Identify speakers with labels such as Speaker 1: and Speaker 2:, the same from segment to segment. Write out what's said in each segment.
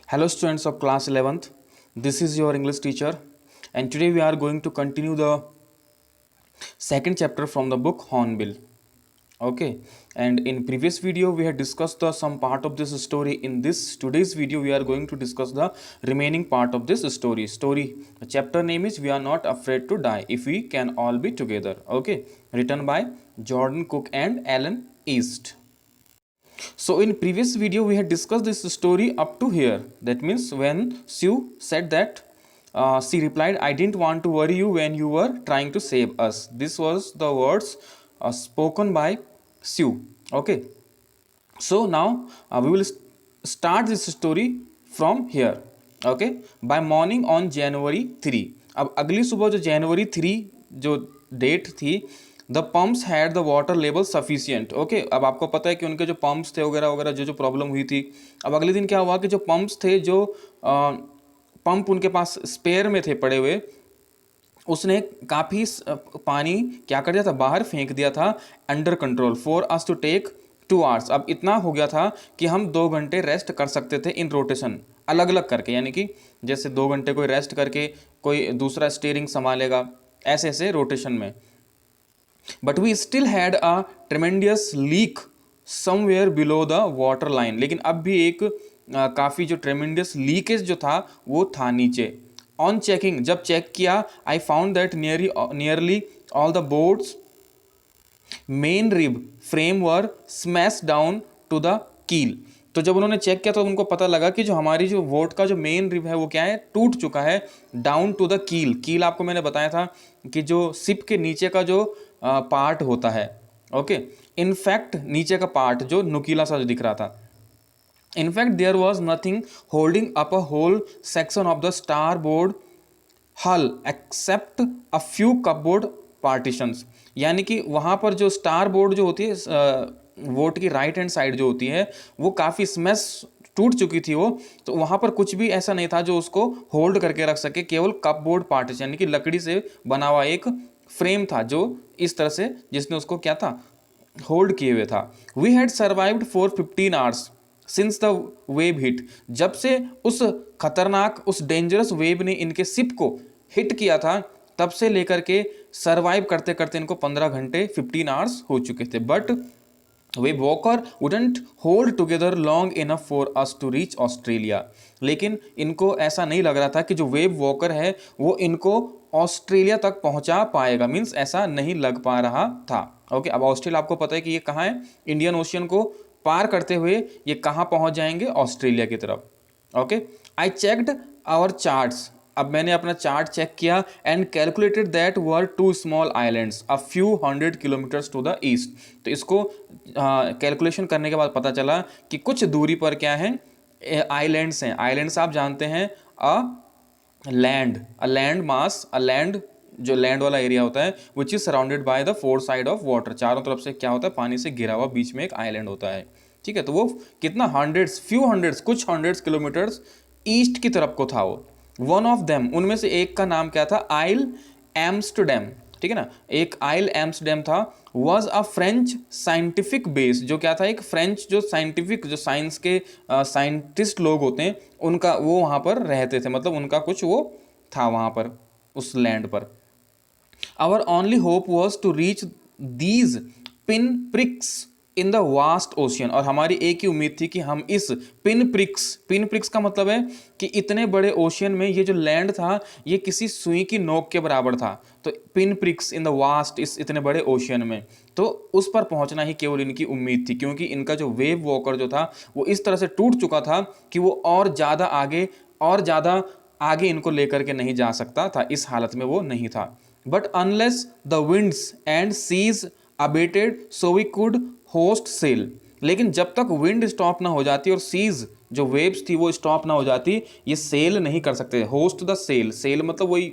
Speaker 1: Hello students of class 11th, this is your English teacher and today we are going to continue the second chapter from the book Hornbill. Okay, and in previous video we had discussed some part of this story. In this today's video we are going to discuss the remaining part of this story. The chapter name is We Are Not Afraid to Die If We Can All Be Together. Okay, written by Jordan Cook and Alan East. So in previous video we had discussed this story up to here. That means when Sue said that she replied, I didn't want to worry you when you were trying to save us. This was the words spoken by Sue. Okay, so now we will start this story from here. Okay, by morning on January 3. अब अगली सुबह जो जनवरी 3 जो date थी, the pumps had the water level sufficient. Okay, अब आपको पता है कि उनके जो पम्प्स थे वगैरह वगैरह जो जो प्रॉब्लम हुई थी. अब अगले दिन क्या हुआ कि जो पम्प्स थे, जो पंप उनके पास स्पेयर में थे पड़े हुए, उसने काफ़ी पानी क्या कर दिया था, बाहर फेंक दिया था. Under control for us to take 2 hours. अब इतना हो गया था कि हम 2 घंटे रेस्ट कर सकते थे इन रोटेशन, अलग अलग करके. यानी कि जैसे 2 घंटे कोई रेस्ट करके कोई दूसरा स्टीयरिंग संभालेगा, ऐसे ऐसे रोटेशन में. But we still had a tremendous leak somewhere below the water line. लेकिन अब भी एक काफ़ी जो ट्रेमेंडियस लीकेज जो था वो था नीचे. ऑन चेकिंग, जब चेक किया, I found that nearly all the boat's main rib frame were smash down to the keel. तो जब उन्होंने चेक किया तो उनको पता लगा कि जो हमारी जो बोट का जो मेन रिब है वो क्या है, टूट चुका है. डाउन टू द कील. कील आपको मैंने बताया था कि जो शिप के नीचे का जो पार्ट होता है. ओके, इनफैक्ट नीचे का पार्ट जो नुकीला सा जो दिख रहा था. In fact there was nothing holding up a whole section of the starboard hull except a few cupboard partitions. यानी कि वहाँ पर जो स्टार बोर्ड जो होती है, बोट की राइट हैंड साइड जो होती है, वो काफ़ी स्मैश टूट चुकी थी वो. तो वहाँ पर कुछ भी ऐसा नहीं था जो उसको होल्ड करके रख सके. केवल कपबोर्ड पार्टीशन यानी कि लकड़ी से बना हुआ एक फ्रेम था जो इस तरह से, जिसने उसको क्या था, होल्ड किए हुए था. We had survived for 15 hours since the wave hit. जब से उस खतरनाक, उस डेंजरस वेव ने इनके शिप को हिट किया था, तब से लेकर के सर्वाइव करते करते इनको 15 घंटे 15 आवर्स हो चुके थे. But wave walker wouldn't hold together long enough for us to reach Australia. लेकिन इनको ऐसा नहीं लग रहा था कि जो वेव वॉकर है वो इनको ऑस्ट्रेलिया तक पहुंचा पाएगा. मीन्स ऐसा नहीं लग पा रहा था. ओके, अब ऑस्ट्रेलिया आपको पता है कि ये कहाँ है, इंडियन ओशियन को पार करते हुए ये कहाँ पहुंच जाएंगे, ऑस्ट्रेलिया की तरफ. Okay, I checked our charts. अब मैंने अपना चार्ट चेक किया and calculated that were 2 small islands a few 100 kilometres to the east. तो इसको कैलकुलेशन करने के बाद पता चला कि कुछ दूरी पर क्या है, आइलैंड्स हैं. आइलैंड्स आप जानते हैं, लैंड मास, अ लैंड जो लैंड वाला एरिया होता है, which is surrounded by the 4 side of water. चारों तरफ से क्या होता है, पानी से घिरा हुआ, बीच में एक आइलैंड होता है. ठीक है, तो वो कितना हंड्रेड्स, फ्यू हंड्रेड्स, कुछ हंड्रेड्स किलोमीटर्स ईस्ट की तरफ को था वो. वन ऑफ देम, उनमें से एक का नाम क्या था, आइल एम्स्टरडैम. ठीक है ना, एक आइल एम्स्टरडैम था. Was a French scientific base, जो क्या था, एक फ्रेंच जो साइंटिफिक, जो साइंस के साइंटिस्ट लोग होते हैं, उनका वो वहाँ पर रहते थे. मतलब उनका कुछ वो था वहाँ पर, उस लैंड पर. Our only hope was to reach these pinpricks in the vast ocean. और हमारी एक ही उम्मीद थी कि हम इस पिन प्रिक्स का मतलब है कि इतने बड़े ओशियन में ये जो लैंड था ये किसी सुई की नोक के बराबर था. तो pin prix in the vast, इस इतने बड़े ओशियन में, तो उस पर पहुंचना ही केवल इनकी उम्मीद थी. क्योंकि इनका जो वेव वॉकर जो था वो इस तरह से टूट चुका था कि वो और ज़्यादा आगे इनको लेकर के नहीं जा सकता था. इस हालत में वो नहीं था. But unless the winds and seas abated so we could hoist sail. लेकिन जब तक विंड स्टॉप ना हो जाती और सीज जो वेव्स थी वो स्टॉप ना हो जाती, ये सेल नहीं कर सकते. होस्ट द सेल, सेल मतलब वही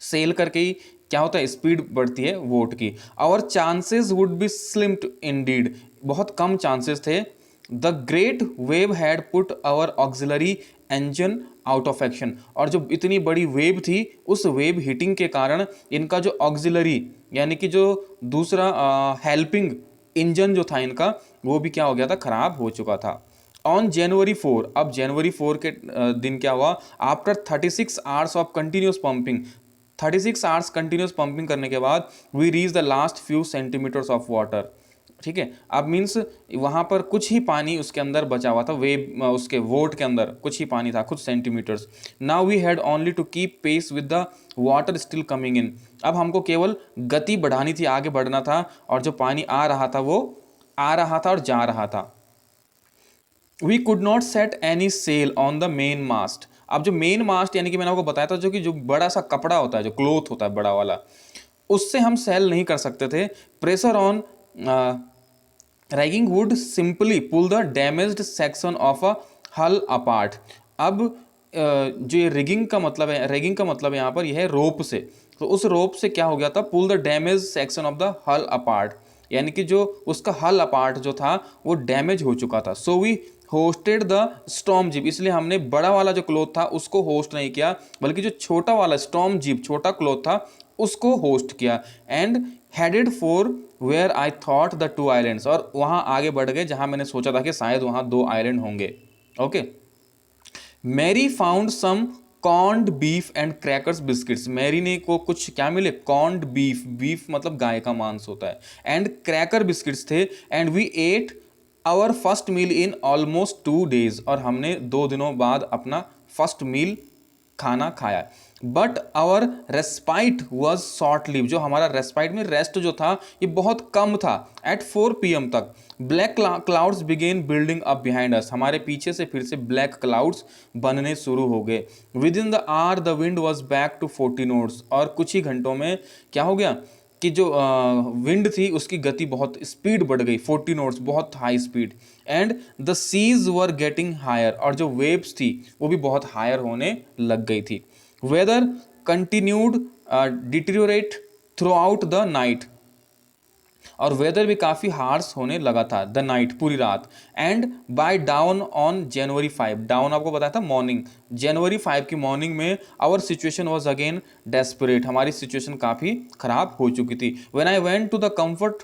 Speaker 1: सेल करके ही क्या होता है, स्पीड बढ़ती है वोट की. Our chances would be slim indeed, बहुत कम चांसेस थे. The great wave had put our auxiliary engine out of action. और जो इतनी बड़ी वेव थी, उस वेव हिटिंग के कारण इनका जो ऑक्सिलरी यानी कि जो दूसरा हेल्पिंग इंजन जो था इनका, वो भी क्या हो गया था, खराब हो चुका था. ऑन January 4, अब January 4 के दिन क्या हुआ, after 36 hours of continuous pumping, 36 hours continuous pumping करने के बाद we reach the last few centimetres of water. ठीक है, अब मीन्स वहाँ पर कुछ ही पानी उसके अंदर बचा हुआ था, वेव उसके वोट के अंदर कुछ ही पानी था, कुछ centimetres. Now we had only to keep pace with the water still coming in, अब हमको केवल गति बढ़ानी थी, आगे बढ़ना था, और जो पानी आ रहा था वो आ रहा था और जा रहा था। We could not set any sail on the main mast, अब जो मेन मास्ट यानी कि मैंने आपको बताया था जो कि जो बड़ा सा कपड़ा होता है, जो क्लोथ होता है बड़ा वाला, उससे हम सेल नहीं कर सकते थे। Pressure on rigging would simply pull the damaged section of a hull apart. अब जो ये रिगिंग का मतलब है, रेगिंग का मतलब यहाँ पर यह है रोप से, तो उस रोप से क्या हो गया था, pull the damage section of the hull apart, यानी कि जो उसका हल अपार्ट जो था वो डैमेज हो चुका था। So we hoisted the storm jib, इसलिए हमने बड़ा वाला जो क्लोथ था उसको होस्ट नहीं किया, बल्कि जो छोटा वाला स्टॉर्म जीप छोटा क्लोथ था उसको होस्ट किया। And headed for where I thought the two islands, और वहाँ आगे बढ़ गए जहाँ मैंने सोचा था कि शायद वहाँ 2 आइलैंड होंगे। Okay, Mary found some corned beef and crackers biscuits, Mary ने को कुछ क्या मिले, कॉर्न्ड बीफ, बीफ मतलब गाय का मांस होता है, एंड क्रैकर बिस्किट्स थे। And we ate our first meal in almost 2 days, और हमने 2 दिनों बाद अपना फर्स्ट मील खाना खाया। But our respite was short lived, जो हमारा रेस्पाइट में रेस्ट जो था ये बहुत कम था। एट 4 PM तक black clouds began building up behind us, हमारे पीछे से फिर से ब्लैक क्लाउड्स बनने शुरू हो गए। Within the hour the wind was back to 40 knots, और कुछ ही घंटों में क्या हो गया कि जो विंड थी उसकी गति बहुत स्पीड बढ़ गई, 40 knots, बहुत high speed. And the seas were getting higher, और जो वेव्स थी वो भी बहुत हायर होने लग गई थी। Weather continued deteriorate throughout the night, और वेदर भी काफ़ी हार्श होने लगा था, द नाइट पूरी रात। And by dawn on January 5, dawn आपको बताया था मॉर्निंग, January 5 की मॉर्निंग में our situation was again desperate, हमारी सिचुएशन काफ़ी ख़राब हो चुकी थी। When I went to the comfort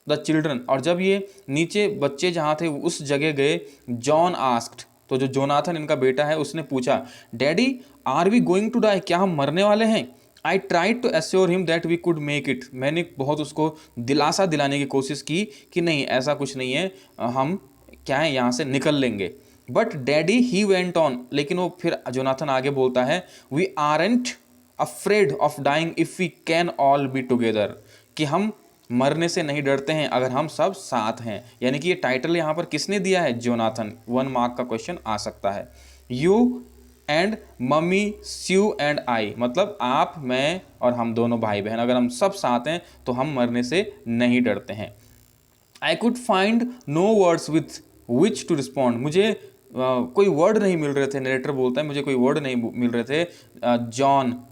Speaker 1: the children, और जब ये नीचे बच्चे जहाँ थे उस जगह गए, जॉन आस्क्ड, तो जो जोनाथन इनका बेटा है उसने पूछा, daddy are we going to die, क्या हम मरने वाले हैं। I tried to assure him that we could make it, मैंने बहुत उसको दिलासा दिलाने की कोशिश की कि नहीं ऐसा कुछ नहीं है, हम क्या है यहाँ से निकल लेंगे। But daddy he went on, लेकिन वो फिर जोनाथन आगे बोलता है, we aren't afraid of dying if we can all be together, कि हम मरने से नहीं डरते हैं अगर हम सब साथ हैं। यानी कि ये टाइटल यहाँ पर किसने दिया है, जोनाथन। 1 मार्क का क्वेश्चन आ सकता है। You and mummy Sue and I, मतलब आप, मैं और हम दोनों भाई बहन, अगर हम सब साथ हैं तो हम मरने से नहीं डरते हैं। I could find no words with which to respond, मुझे कोई वर्ड नहीं मिल रहे थे, नरेटर बोलता है मुझे कोई वर्ड नहीं मिल रहे थे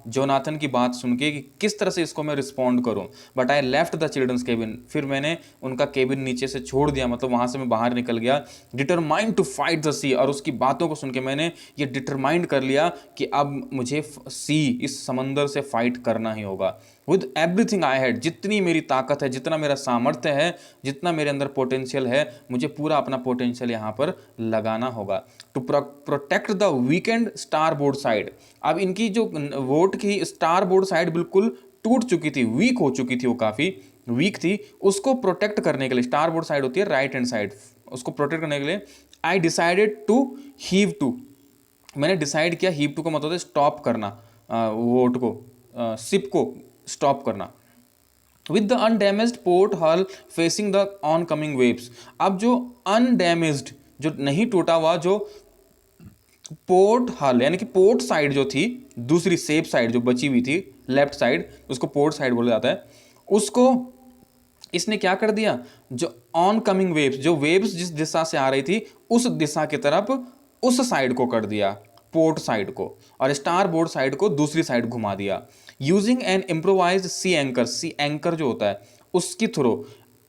Speaker 1: जोनाथन की बात सुन के कि किस तरह से इसको मैं रिस्पॉन्ड करूं। But I left the children's cabin, फिर मैंने उनका केबिन नीचे से छोड़ दिया, मतलब वहां से मैं बाहर निकल गया। डिटरमाइंड टू फाइट द सी, और उसकी बातों को सुन के मैंने ये डिटरमाइंड कर लिया कि अब मुझे सी, इस समंदर से फाइट करना ही होगा। विद एवरीथिंग आई हैड, जितनी मेरी ताकत है, जितना मेरा सामर्थ्य है, जितना मेरे अंदर पोटेंशियल है, मुझे पूरा अपना पोटेंशियल यहाँ पर लगाना होगा। To protect the weakened starboard side, अब इनकी जो वोट की स्टार बोर्ड साइड बिल्कुल टूट चुकी थी, वीक हो चुकी थी, वो काफ़ी वीक थी, उसको प्रोटेक्ट करने के लिए, स्टार बोर्ड साइड होती है राइट हैंड साइड, उसको प्रोटेक्ट करने के लिए I decided to heave to, मैंने डिसाइड किया, हीव टू का मतलब है स्टॉप करना, वोट को, शिप को स्टॉप करना। विद द अनडैमेज्ड पोर्ट हल facing the on coming waves, अब जो अनडैमेज्ड, जो नहीं टूटा हुआ, जो पोर्ट हल यानी कि पोर्ट साइड जो थी, दूसरी सेफ साइड जो बची हुई थी, लेफ्ट साइड, उसको पोर्ट साइड बोला जाता है, उसको इसने क्या कर दिया, जो ऑन कमिंग वेव्स, जो वेव्स जिस दिशा से आ रही थी उस दिशा की तरफ उस साइड को कर दिया, पोर्ट साइड को, और स्टार बोर्ड साइड को दूसरी साइड घुमा दिया। यूजिंग एन इम्प्रोवाइज्ड सी एंकर, सी एंकर जो होता है उसकी थ्रो,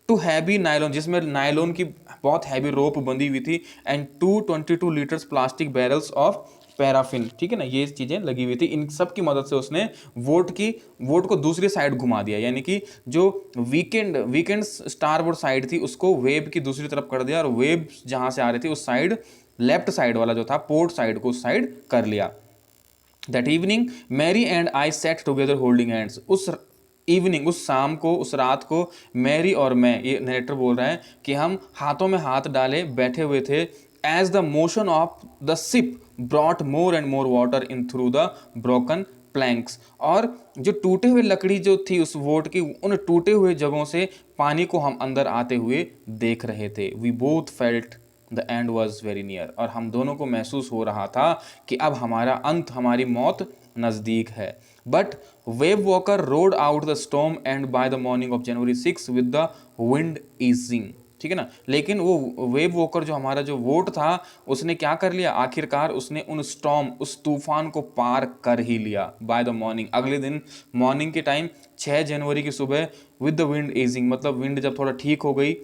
Speaker 1: टू हैवी नायलॉन, जिसमें नायलॉन की बहुत हैवी रोप बंधी हुई थी, and 222 litres plastic barrels of paraffin, ठीक है ना, ये चीज़ें लगी हुई थी। इन सब की मदद से उसने वोट को दूसरी साइड घुमा दिया, यानी कि जो वीकेंड स्टारबोर्ड साइड थी उसको वेब की दूसरी तरफ कर दिया, और वेब जहाँ से आ रही थी उस साइड, लेफ्ट साइड वाला जो था पोर्ट साइड को, उस साइड कर लिया। That evening Mary and I sat together holding hands. उस इवनिंग, उस शाम को, उस रात को मैरी और मैं, ये नरेटर बोल रहा है कि हम हाथों में हाथ डाले बैठे हुए थे। As the motion of the ship brought more and more water in through the broken planks. और जो टूटे हुए लकड़ी जो थी उस वोट की, उन टूटे हुए जगहों से पानी को हम अंदर आते हुए देख रहे थे। We both felt the end was very near. और हम दोनों को महसूस हो रहा था कि अब हमारा अंत, हमारी मौत नज़दीक है। But wave walker road out the storm and by the morning of January 6 with the wind easing, ठीक है ना। लेकिन वो वेव वॉकर जो हमारा जो वोट था, उसने क्या कर लिया, आखिरकार उसने उन स्टॉर्म, उस तूफान को पार कर ही लिया। बाय द मॉर्निंग, अगले दिन मॉर्निंग के टाइम 6 जनवरी की सुबह, विद द विंड ईजिंग, मतलब विंड जब थोड़ा ठीक हो गई।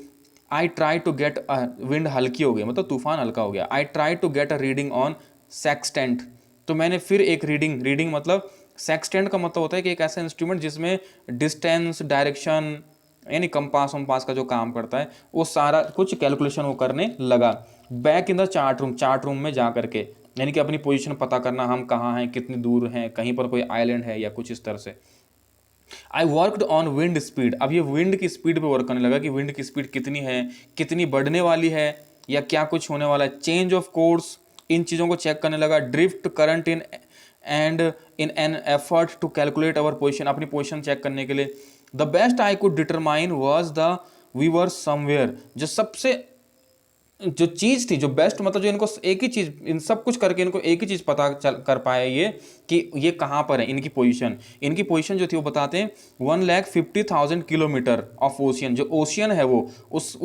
Speaker 1: I try to get, wind हल्की हो गई, मतलब तूफान हल्का हो गया। I try to get a reading on sextant. तो मैंने फिर एक रीडिंग मतलब सेक्सटेंट का मतलब होता है कि एक ऐसा इंस्ट्रूमेंट जिसमें डिस्टेंस, डायरेक्शन, यानी कंपास वम्पास का जो काम करता है, वो सारा कुछ कैलकुलेशन वो करने लगा। Back in the chart room में जा करके, यानी कि अपनी पोजीशन पता करना, हम कहाँ हैं, कितनी दूर हैं, कहीं पर कोई आइलैंड है या कुछ इस तरह से। I worked on wind speed. अब ये विंड की स्पीड पे वर्क करने लगा कि विंड की स्पीड कितनी है, कितनी बढ़ने वाली है, या क्या कुछ होने वाला है। चेंज ऑफ कोर्स, इन चीज़ों को चेक करने लगा। Drift current in and in an effort to calculate our position, अपनी पोजिशन चेक करने के लिए। The best I could determine was the we were somewhere. जो सबसे जो चीज़ थी, जो बेस्ट, मतलब जो इनको एक ही चीज़, इन सब कुछ करके इनको एक ही चीज़ पता चल कर पाया ये, कि ये कहाँ पर है, इनकी पोजीशन जो थी वो बताते हैं 1,50,000 किलोमीटर ऑफ ओशियन। जो ओशियन है वो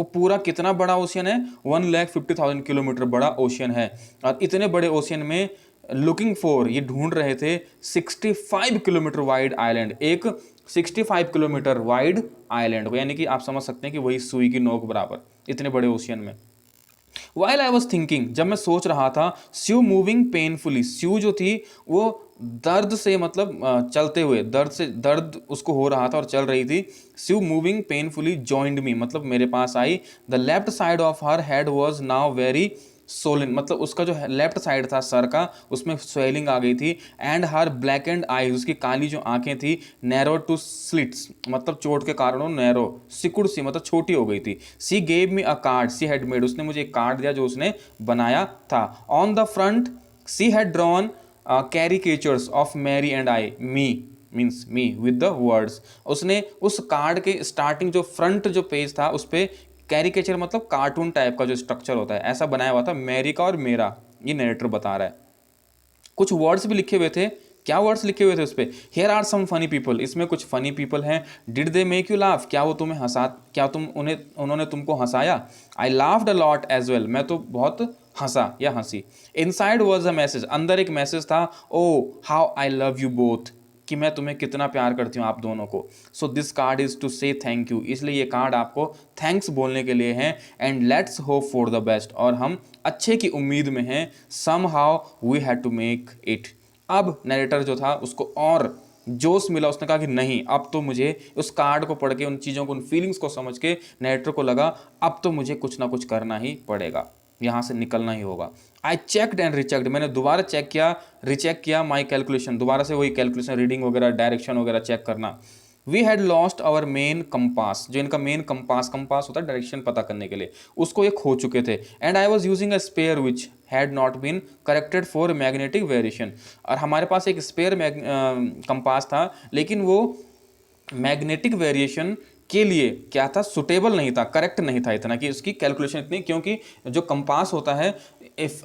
Speaker 1: पूरा कितना बड़ा ओशियन है, 1,50,000 किलोमीटर बड़ा ओशियन है। और इतने बड़े ओशियन में लुकिंग फॉर, ये ढूंढ रहे थे 65 किलोमीटर वाइड आइलैंड, एक 65 किलोमीटर वाइड आइलैंड को, यानी कि आप समझ सकते हैं कि वही सुई की नोक बराबर इतने बड़े ओशियन में। वाइल आई वॉज थिंकिंग, जब मैं सोच रहा था, स्यू मूविंग पेनफुली, स्यू जो थी वो दर्द से, मतलब चलते हुए, दर्द उसको हो रहा था और चल रही थी। Sue moving painfully joined me, मतलब मेरे पास आई। The left side of her head was now very swollen, मतलब उसका जो लेफ्ट साइड था सर का, उसमें स्वेलिंग आ गई थी। And her black and eyes, उसकी काली जो आंखें थी, नैरो टू स्लिट्स, मतलब चोट के कारण वो नैरो, सिकुड़ सी, मतलब छोटी हो गई थी। She gave me a card she had made, उसने मुझे एक कार्ड दिया जो उसने बनाया था। On the front she had drawn caricatures of Mary and I, me means me with the words. उसने उस कार्ड के स्टार्टिंग जो फ्रंट जो पेज था उस पर कैरिकेचर, मतलब कार्टून टाइप का जो स्ट्रक्चर होता है, ऐसा बनाया हुआ था मैरी का और मेरा, ये नरेटर बता रहा है। कुछ वर्ड्स भी लिखे हुए थे। क्या वर्ड्स लिखे हुए थे उस पर, here are some funny people, इसमें कुछ फनी पीपल हैं। Did they make you laugh, क्या वो तुम्हें हंसा, क्या उन्होंने तुमको हंसाया। I laughed a lot as well, मैं तो बहुत हंसा या हंसी। इनसाइड वॉज अ मैसेज, अंदर एक मैसेज था। Oh how I love you both, कि मैं तुम्हें कितना प्यार करती हूँ आप दोनों को। So this card is to say thank you, इसलिए ये कार्ड आपको थैंक्स बोलने के लिए है। And let's hope for the best, और हम अच्छे की उम्मीद में हैं। Somehow we had to make it. अब नरेटर जो था उसको और जोश मिला, उसने कहा कि नहीं, अब तो मुझे उस कार्ड को पढ़ के, उन चीज़ों को, उन फीलिंग्स को समझ के नरेटर को लगा अब तो मुझे कुछ ना कुछ करना ही पड़ेगा, यहाँ से निकलना ही होगा। आई चेकड एंड रिचेक्ड, मैंने दोबारा चेक किया, रिचेक किया माई कैलकुलेशन, दोबारा से वही कैलकुलेशन, रीडिंग वगैरह, डायरेक्शन वगैरह चेक करना। We had lost our main compass, जो इनका मेन कंपास होता है डायरेक्शन पता करने के लिए, उसको ये खो चुके थे। And I was using a spare which had not been corrected for magnetic variation, और हमारे पास एक स्पेयर कंपास था, लेकिन वो मैग्नेटिक वेरिएशन के लिए क्या था, सुटेबल नहीं था, करेक्ट नहीं था इतना, कि उसकी कैलकुलेशन इतनी, क्योंकि जो कंपास होता है,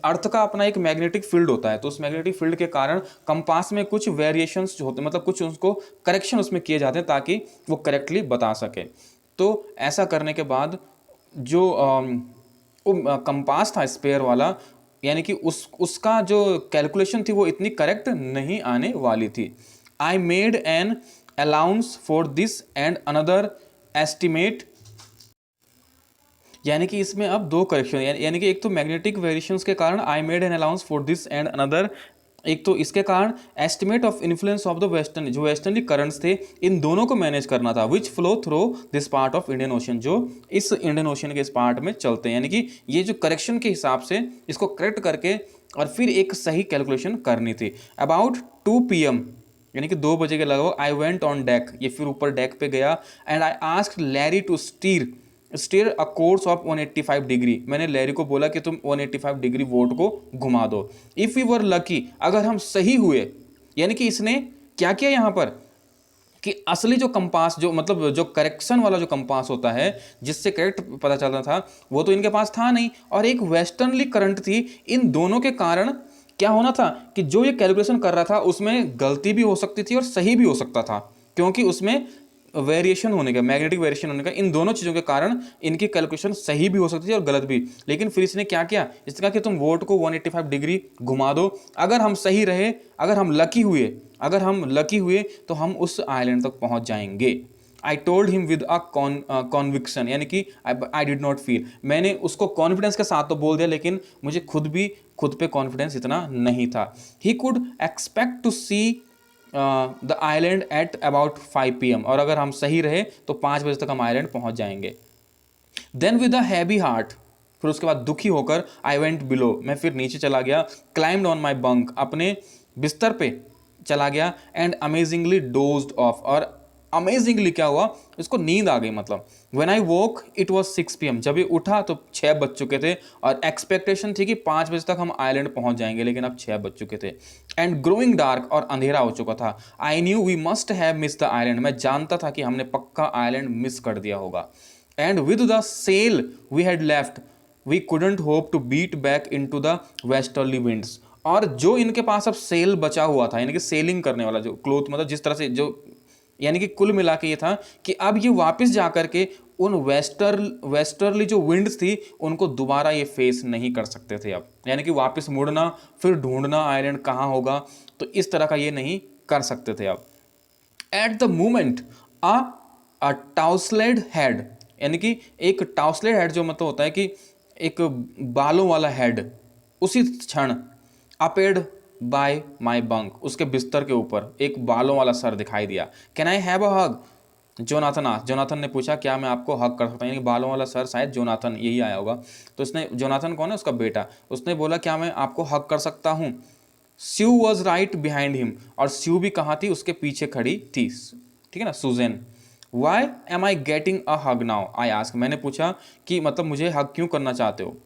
Speaker 1: अर्थ का अपना एक मैग्नेटिक फील्ड होता है, तो उस मैग्नेटिक फील्ड के कारण कंपास में कुछ वेरिएशंस जो होते हैं, मतलब कुछ उसको करेक्शन उसमें किए जाते हैं ताकि वो करेक्टली बता सके। तो ऐसा करने के बाद जो कंपास था स्पेयर वाला, यानी कि उसका जो कैलकुलेशन थी वो इतनी करेक्ट नहीं आने वाली थी। I made an allowance for this and another estimate यानी कि इसमें अब दो करेक्शन, यानी कि एक तो मैग्नेटिक वेरिएशंस के कारण I made an allowance for this and another, एक तो इसके कारण estimate of influence of the western, जो वेस्टर्नली करंट्स थे इन दोनों को मैनेज करना था, विच flow through this part of Indian ocean, जो इस इंडियन ओशन के इस पार्ट में चलते हैं। यानी कि ये जो करेक्शन के हिसाब से इसको करेक्ट करके और फिर एक सही कैलकुलेशन करनी थी। अबाउट 2 PM, यानी कि 2 बजे के लगभग, आई वेंट ऑन डेक, ये फिर ऊपर डेक पे गया, and I asked Larry to steer a course of 185 degree, मैंने लैरी को बोला कि तुम 185 डिग्री वोट को घुमा दो। इफ वी वर लकी, अगर हम सही हुए, यानी कि इसने क्या किया यहाँ पर कि असली जो कंपास, जो मतलब जो करेक्शन वाला जो कंपास होता है जिससे करेक्ट पता चलता था, वो तो इनके पास था नहीं, और एक वेस्टर्नली करंट थी। इन दोनों के कारण क्या होना था कि जो ये कैलकुलेशन कर रहा था उसमें गलती भी हो सकती थी और सही भी हो सकता था, क्योंकि उसमें वेरिएशन होने का, मैग्नेटिक वेरिएशन होने का, इन दोनों चीज़ों के कारण इनकी कैलकुलेशन सही भी हो सकती थी और गलत भी। लेकिन फिर इसने क्या किया, इसने कहा कि तुम वोट को 185 डिग्री घुमा दो, अगर हम सही रहे, अगर हम लकी हुए तो हम उस आइलैंड तक पहुंच जाएंगे। I told him with a conviction, यानी कि आई डिड नॉट फील, मैंने उसको कॉन्फिडेंस के साथ तो बोल दिया, लेकिन मुझे खुद पे कॉन्फिडेंस इतना नहीं था। He could expect to see the island at about 5 PM, और अगर हम सही रहे तो 5 बजे तक हम आइलैंड पहुंच जाएंगे। Then with a heavy heart, फिर उसके बाद दुखी होकर आई वेंट बिलो, मैं फिर नीचे चला गया, क्लाइम्ड ऑन माई बंक, अपने बिस्तर पे चला गया, एंड अमेजिंगली डोज्ड ऑफ, और अमेजिंगली क्या हुआ, इसको नींद आ गई। मतलब when I woke it was 6 PM, जब ये उठा तो 6 बज चुके थे, और एक्सपेक्टेशन थी कि 5 बजे तक हम आइलैंड पहुंच जाएंगे, लेकिन अब 6 बज चुके थे। एंड ग्रोइंग डार्क, और अंधेरा हो चुका था। I knew we must have miss the island, मैं जानता था कि हमने पक्का आइलैंड मिस कर दिया होगा। And with the sail we had left we couldn't hope to beat back into the westerly winds, और जो इनके पास अब सेल बचा हुआ था, यानी कि सेलिंग करने वाला जो क्लोथ, मतलब जिस तरह से जो, यानी कि कुल मिला के ये था कि अब ये वापस जा करके उन वेस्टर्ली जो विंड्स थी उनको दोबारा ये फेस नहीं कर सकते थे अब, यानी कि वापस मुड़ना फिर ढूंढना आइलैंड कहाँ होगा, तो इस तरह का ये नहीं कर सकते थे अब। At the moment a tousled head, यानी कि एक टाउसलेड हेड जो मतलब होता है कि एक बालों वाला हेड, उसी क्षण अपेड बाय माई बंक, उसके बिस्तर के ऊपर एक बालों वाला सर दिखाई दिया। Can I have a hug, Jonathan ने पूछा क्या मैं आपको हक कर सकता हूँ, यानी बालों वाला सर, शायद जोनाथन यही आया होगा। तो उसने, जोनाथन कौन है, उसका बेटा, उसने बोला क्या मैं आपको हक कर सकता हूँ। स्यू वॉज राइट बिहाइंड हिम, और स्यू भी कहाँ थी, उसके पीछे खड़ी थी, ठीक है ना, Suzanne. Why am I getting a hug now, I ask, मैंने पूछा कि मतलब मुझे हक क्यों करना चाहते हो।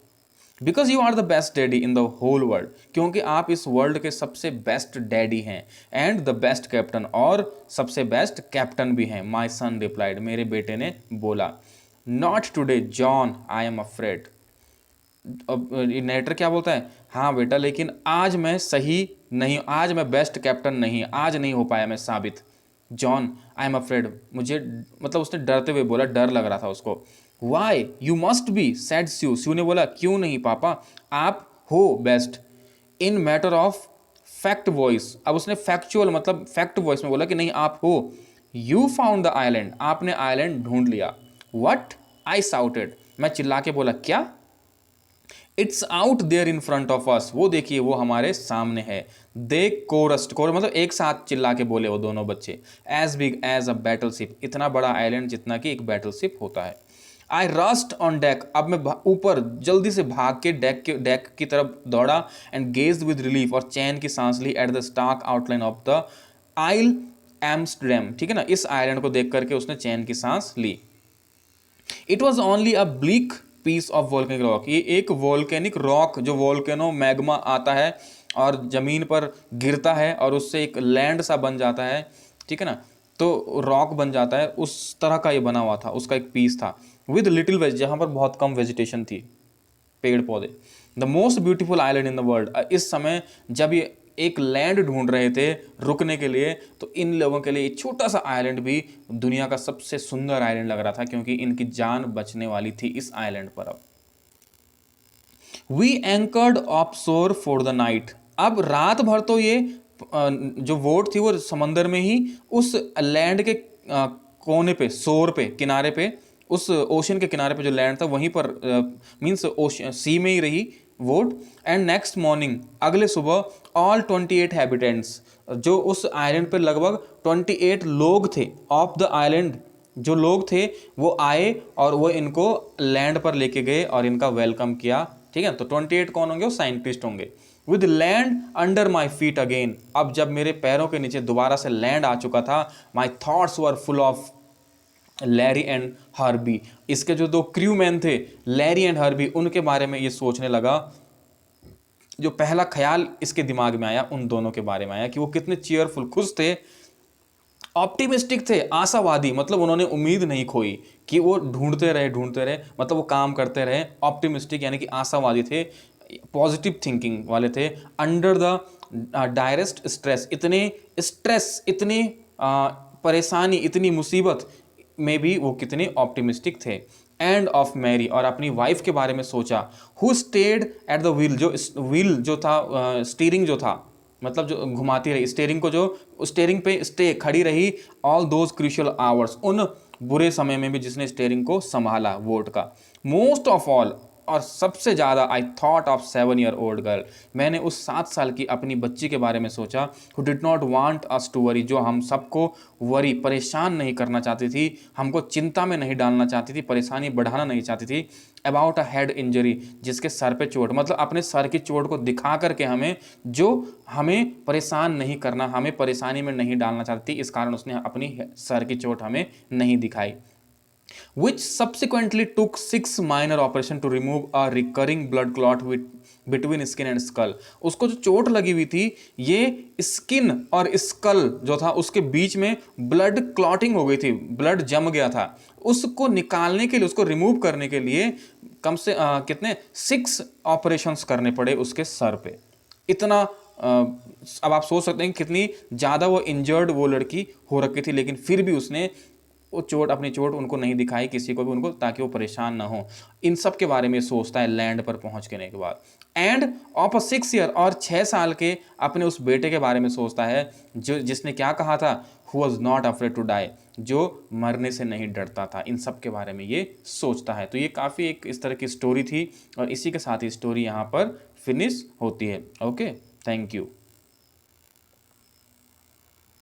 Speaker 1: Because you are the best daddy in the whole world, क्योंकि आप इस वर्ल्ड के सबसे बेस्ट डैडी हैं, एंड द बेस्ट कैप्टन, और सबसे बेस्ट कैप्टन भी हैं। माई सन रिप्लाइड, मेरे बेटे ने बोला। Not today John, I am afraid. अब नेटर क्या बोलता है, हाँ बेटा, लेकिन आज मैं सही नहीं, आज मैं बेस्ट कैप्टन नहीं, आज नहीं हो पाया मैं साबित। जॉन, आई एम अफ्रेड, मुझे, मतलब उसने डरते हुए बोला, डर लग रहा था उसको। Why you must be, sad Sue, Sue ने बोला क्यों नहीं पापा, आप हो best. In matter of fact voice, अब उसने फैक्चुअल मतलब फैक्ट वॉइस में बोला कि नहीं आप हो। यू फाउंड द आइलैंड, आपने आइलैंड ढूंढ लिया। वट, आई साउटेड, मैं चिल्ला के बोला क्या। It's out there in front of us, वो देखिए वो हमारे सामने है। दे कोरस्ट, कोर मतलब एक साथ चिल्ला के बोले वो दोनों बच्चे। As big as a battleship, इतना बड़ा आइलैंड जितना कि एक बैटल शिप होता है। आई रस्ट ऑन डेक, अब मैं ऊपर जल्दी से भाग के डेक की तरफ दौड़ा। एंड गेज विद रिलीफ, और चैन की सांस ली। At the stark outline of the isle Amsterdam, ठीक है ना, इस आइलैंड को देख करके उसने चैन की सांस ली। It was only a bleak piece of volcanic rock, ये एक वोल्केनिक रॉक, जो वोल्केनो मैग्मा आता है और जमीन पर गिरता है और उससे एक लैंड सा बन जाता है, ठीक है ना, तो रॉक बन जाता है, उस तरह का ये बना हुआ था, उसका एक पीस था। विद लिटिल वेज, जहाँ पर बहुत कम वेजिटेशन थी, पेड़ पौधे। The most beautiful island in the world, इस समय जब ये एक लैंड ढूंढ रहे थे रुकने के लिए, तो इन लोगों के लिए छोटा सा आइलैंड भी दुनिया का सबसे सुंदर आइलैंड लग रहा था, क्योंकि इनकी जान बचने वाली थी इस आइलैंड पर। अब वी एंकर्ड ऑफ शोर फॉर द नाइट, अब रात भर तो ये जो वोट थी वो समंदर में ही उस लैंड के कोने पे, शोर पे, किनारे पे उस ओशन के किनारे पे जो लैंड था वहीं पर मीन्स ओशन सी में ही रही वोट। एंड नेक्स्ट मॉर्निंग, अगले सुबह ऑल 28 हैबिटेंट्स, जो उस आइलैंड पे लगभग 28 लोग थे ऑफ द आइलैंड, जो लोग थे वो आए और वो इनको लैंड पर लेके गए और इनका वेलकम किया। ठीक है, तो 28 कौन होंगे? वो साइंटिस्ट होंगे। With land under my feet again, अब जब मेरे पैरों के नीचे दोबारा से लैंड आ चुका था, my thoughts were full of Larry and Harvey, इसके जो दो क्रू मैन थे लैरी एंड हार्बी, उनके बारे में ये सोचने लगा। जो पहला ख्याल इसके दिमाग में आया उन दोनों के बारे में आया कि वो कितने चीयरफुल, खुश थे, ऑप्टिमिस्टिक थे, आशावादी, मतलब उन्होंने उम्मीद नहीं खोई कि वो ढूंढते रहे, मतलब वो काम करते रहे। ऑप्टिमिस्टिक यानी कि आशावादी थे, पॉजिटिव थिंकिंग वाले थे। अंडर द डायरेस्ट स्ट्रेस, इतने स्ट्रेस, इतनी परेशानी, इतनी मुसीबत में भी वो कितने ऑप्टिमिस्टिक थे। एंड ऑफ मैरी, और अपनी वाइफ के बारे में सोचा। Who stayed at the wheel, जो व्हील जो था, स्टीयरिंग जो था, मतलब जो घुमाती रही स्टेयरिंग को, जो स्टेयरिंग पे स्टे खड़ी रही ऑल दोज क्रूशियल आवर्स, उन बुरे समय में भी जिसने स्टेयरिंग को संभाला वोट का। मोस्ट ऑफ ऑल, और सबसे ज़्यादा, I thought of 7 year old girl, मैंने उस 7 साल की अपनी बच्ची के बारे में सोचा। Who did not want us to worry, जो हम सबको वरी, परेशान नहीं करना चाहती थी, हमको चिंता में नहीं डालना चाहती थी, परेशानी बढ़ाना नहीं चाहती थी। अबाउट अ हेड इंजरी, जिसके सर पे चोट, मतलब अपने सर की चोट को दिखा करके हमें, जो हमें परेशान नहीं करना, हमें परेशानी में नहीं डालना चाहती, इस कारण उसने अपनी सर की चोट हमें नहीं दिखाई। which subsequently took 6 minor operation to remove a recurring blood clot between skin and skull। उसको जो चोट लगी हुई थी, ये स्किन और स्कल जो था उसके बीच में ब्लड क्लॉटिंग हो गई थी, ब्लड जम गया था। उसको निकालने के लिए, उसको रिमूव करने के लिए कम से कितने 6 ऑपरेशंस करने पड़े उसके सर पे। इतना अब आप सोच सकते हैं कि कितनी ज़्यादा वो इंजर्ड वो लड़की हो रखी थी, लेकिन फिर भी उसने वो चोट, अपनी चोट उनको नहीं दिखाई, किसी को भी उनको, ताकि वो परेशान ना हो। इन सब के बारे में सोचता है लैंड पर पहुंचने के बाद। एंड ऑफ अ 6 year, और 6 साल के अपने उस बेटे के बारे में सोचता है, जो जिसने क्या कहा था, who was not afraid to die, जो मरने से नहीं डरता था। इन सब के बारे में ये सोचता है। तो ये काफ़ी एक इस तरह की स्टोरी थी, और इसी के साथ ही स्टोरी यहाँ पर फिनिश होती है। Okay, thank you.